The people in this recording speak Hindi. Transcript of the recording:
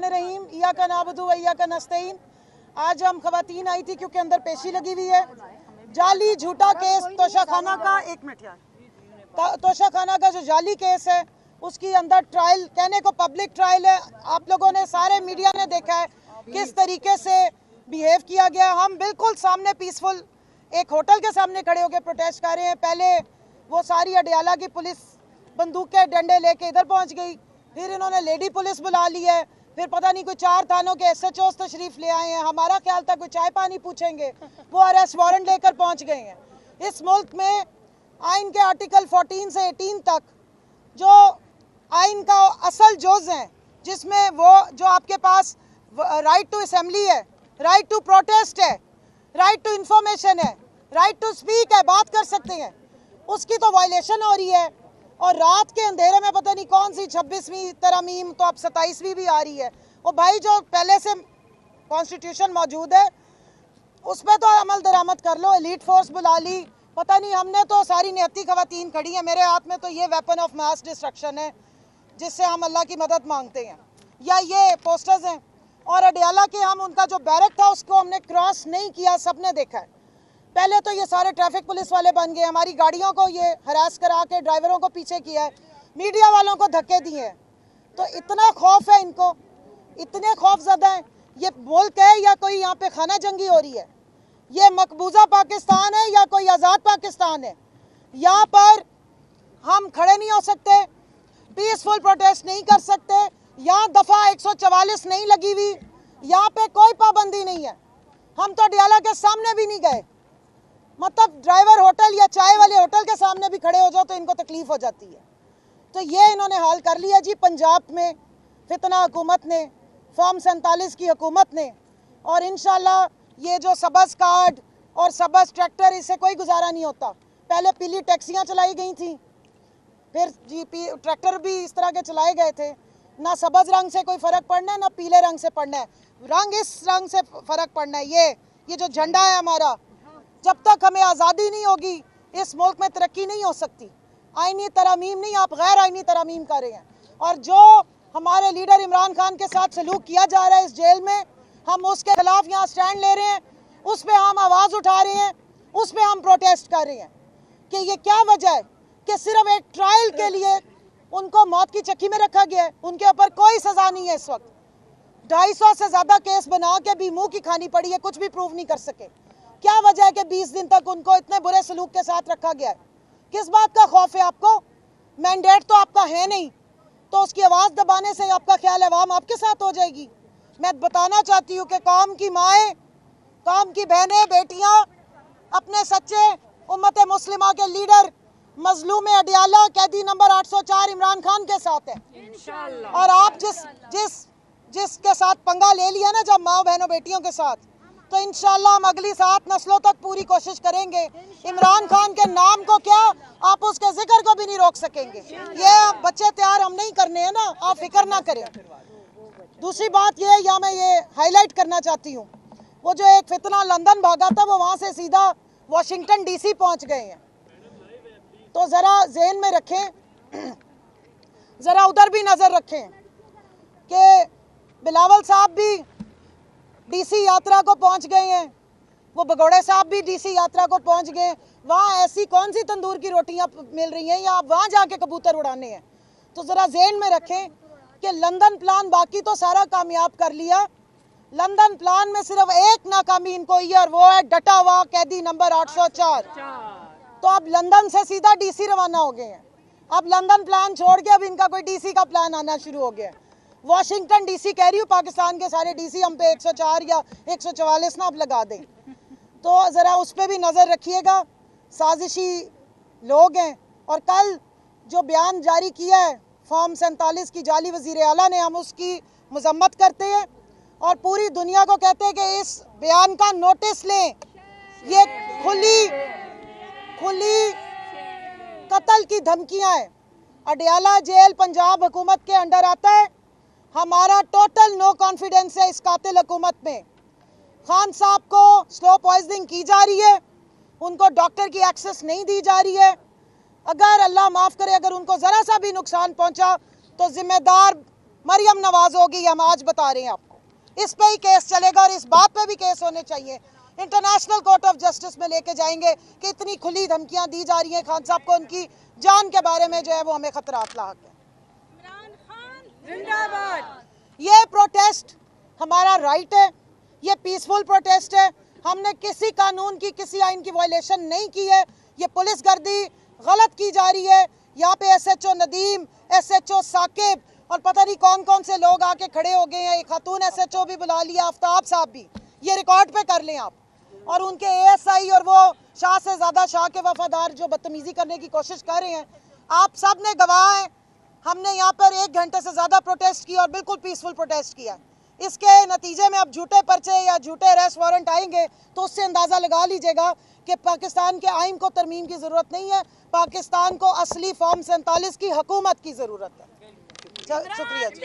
रहीम इया का नाबुदु व इया का नस्तईन। आज हम खवातीन आई थी क्योंकि अंदर पेशी लगी हुई है। जाली झूठा केस तोशाखाना का, एक मिनट यार, तोशाखाना का जो जाली केस है उसकी अंदर ट्रायल, कहने को पब्लिक ट्रायल है। आप लोगों ने, सारे मीडिया ने देखा है किस तरीके से बिहेव किया गया। हम बिल्कुल सामने पीसफुल एक होटल के सामने खड़े होकर प्रोटेस्ट कर रहे हैं। पहले वो सारी अडियाला की पुलिस बंदूक के डंडे लेके इधर पहुंच गई, फिर इन्होंने लेडी पुलिस बुला ली है, फिर पता नहीं कोई 4 थानों के SHOs तशरीफ ले आए हैं। हमारा ख्याल था कोई चाय पानी पूछेंगे, वो अरेस्ट वारंट लेकर पहुंच गए हैं। इस मुल्क में आइन के आर्टिकल 14 से 18 तक जो आइन का असल जोज हैं, जिसमें वो जो आपके पास राइट टू असेंबली है, राइट टू प्रोटेस्ट है, राइट टू इंफॉर्मेशन है, राइट टू स्पीक है, बात कर सकते हैं, उसकी तो वायलेशन हो रही है। और रात के अंधेरे में पता नहीं कौन सी 26वीं तरमीम, तो अब 27वीं भी आ रही है। और भाई जो पहले से कॉन्स्टिट्यूशन मौजूद है उस पर तो अमल दरामद कर लो। एलीट फोर्स बुला ली, पता नहीं, हमने तो सारी नियति खवातीन खड़ी है। मेरे हाथ में तो ये वेपन ऑफ मास डिस्ट्रक्शन है जिससे हम अल्लाह की मदद मांगते हैं, या ये पोस्टर्स हैं। और अडियाला के हम उनका जो बैरक था उसको हमने क्रॉस नहीं किया, सबने देखा है। पहले तो ये सारे ट्रैफिक पुलिस वाले बन गए, हमारी गाड़ियों को ये हरास करा के ड्राइवरों को पीछे किया है, मीडिया वालों को धक्के दिए हैं। तो इतना खौफ है इनको, इतने खौफज़दा हैं। ये मुल्क है या कोई यहाँ पे खाना जंगी हो रही है? ये मकबूजा पाकिस्तान है या कोई आज़ाद पाकिस्तान है? यहाँ पर हम खड़े नहीं हो सकते, पीसफुल प्रोटेस्ट नहीं कर सकते। यहाँ दफ़ा 144 नहीं लगी हुई, यहाँ पे कोई पाबंदी नहीं है। हम तो अडियाला के सामने भी नहीं गए, मतलब ड्राइवर होटल या चाय वाले होटल के सामने भी खड़े हो जाओ तो इनको तकलीफ हो जाती है। तो ये इन्होंने हाल कर लिया जी पंजाब में फितना हुकूमत ने, फॉर्म 47 की हुकूमत ने। और इंशाल्लाह ये जो सबस कार्ड और सबस ट्रैक्टर, इससे कोई गुजारा नहीं होता। पहले पीली टैक्सियाँ चलाई गई थी, फिर जीपी ट्रैक्टर भी इस तरह के चलाए गए थे। ना सबज रंग से कोई फ़र्क पड़ना है, ना पीले रंग से पड़ना है, रंग इस रंग से फ़र्क पड़ना है। ये जो झंडा है हमारा, जब तक हमें आज़ादी नहीं होगी इस मुल्क में तरक्की नहीं हो सकती। आईनी तरमीम नहीं, आप गैर आईनी तरमीम कर रहे हैं। और जो हमारे लीडर इमरान खान के साथ सलूक किया जा रहा है इस जेल में, हम उसके खिलाफ यहाँ स्टैंड ले रहे हैं, उस पर हम आवाज़ उठा रहे हैं, उस पर हम प्रोटेस्ट कर रहे हैं कि ये क्या वजह है कि सिर्फ एक ट्रायल के लिए उनको मौत की चक्की में रखा गया है। उनके ऊपर कोई सज़ा नहीं है इस वक्त। 250 से ज़्यादा केस बना के भी मुँह की खानी पड़ी है, कुछ भी प्रूव नहीं कर सके। क्या वजह है कि 20 दिन तक उनको इतने बुरे सलूक के साथ रखा गया है? किस बात का खौफ है आपको? मैंडेट तो आपका है नहीं, तो उसकी आवाज़ दबाने से आपका ख्याल अवाम आपके साथ हो जाएगी। मैं बताना चाहती हूँ कि कौम की माएँ, कौम की बहनें, बेटियाँ अपने सच्चे उम्मत मुस्लिमा के लीडर मजलूम अडियाला कैदी नंबर 804 इमरान खान के साथ है। और आप जिसके साथ पंगा ले लिया ना जब माओ बहनों बेटियों के साथ, तो इंशाल्लाह हम अगली 7 नस्लों तक पूरी कोशिश करेंगे। इमरान खान के नाम को क्या, आप उसके जिक्र को भी नहीं रोक सकेंगे। ये बच्चे तैयार हम नहीं करने हैं ना, आप फिक्र ना करें। दूसरी बात ये, या मैं ये हाईलाइट करना चाहती हूँ, वो जो एक फितना लंदन भागा था, वो वहाँ से सीधा वाशिंगटन DC पहुँच गए हैं। तो ज़रा ज़हन में रखें, ज़रा उधर भी नज़र रखें कि बिलावल साहब भी DC यात्रा को पहुंच गए हैं, वो भगोड़े साहब भी DC यात्रा को पहुंच गए। वहाँ ऐसी कौन सी तंदूर की रोटियां मिल रही हैं या आप वहाँ जाके कबूतर उड़ाने हैं? तो ज़रा ज़हन में रखें कि लंदन प्लान बाकी तो सारा कामयाब कर लिया, लंदन प्लान में सिर्फ एक नाकामी इनको हुई और वो है डटा हुआ कैदी नंबर 804। तो अब लंदन से सीधा DC रवाना हो गए हैं। अब लंदन प्लान छोड़ के अब इनका कोई DC का प्लान आना शुरू हो गया। वाशिंगटन DC कह रही हूँ, पाकिस्तान के सारे DC हम पे 104 या 144 ना अब लगा दें। तो ज़रा उस पर भी नज़र रखिएगा, साजिशी लोग हैं। और कल जो बयान जारी किया है फॉर्म 47 की जाली वज़ीर आला ने, हम उसकी मजम्मत करते हैं और पूरी दुनिया को कहते हैं कि इस बयान का नोटिस लें। ये खुली कत्ल की धमकियाँ हैं। अडियाला जेल पंजाब हुकूमत के अंडर आता है। हमारा टोटल नो कॉन्फिडेंस है इस कातिल हुकूमत में। खान साहब को स्लो पॉइजनिंग की जा रही है, उनको डॉक्टर की एक्सेस नहीं दी जा रही है। अगर अल्लाह माफ़ करे, अगर उनको ज़रा सा भी नुकसान पहुंचा तो जिम्मेदार मरियम नवाज होगी, हम आज बता रहे हैं आपको। इस पे ही केस चलेगा और इस बात पे भी केस होने चाहिए। इंटरनेशनल कोर्ट ऑफ जस्टिस में लेके जाएंगे कि इतनी खुली धमकियां दी जा रही हैं खान साहब को, उनकी जान के बारे में जो है वो हमें खतरात लाक है। इमरान खान जिंदाबाद। ये प्रोटेस्ट हमारा राइट है, ये पीसफुल प्रोटेस्ट है। हमने किसी कानून की, किसी आइन की वायलेशन नहीं की है। ये पुलिस गर्दी गलत की जा रही है। यहाँ पे SHO नदीम, SHO साकिब और पता नहीं कौन कौन से लोग आके खड़े हो गए हैं। एक खातून SHO भी बुला लिया, आफ्ताब साहब भी, ये रिकॉर्ड पे कर लें आप। और उनके ASI और वो शाह से ज़्यादा शाह के वफादार जो बदतमीजी करने की कोशिश कर रहे हैं, आप सब ने गवाह हैं। हमने यहाँ पर 1 घंटे से ज़्यादा प्रोटेस्ट किया और बिल्कुल पीसफुल प्रोटेस्ट किया। इसके नतीजे में अब झूठे पर्चे या झूठे अरेस्ट वारंट आएंगे तो उससे अंदाज़ा लगा लीजिएगा कि पाकिस्तान के आइन को तरमीम की ज़रूरत नहीं है, पाकिस्तान को असली फॉर्म 47 की हुकूमत की ज़रूरत है। शुक्रिया जी।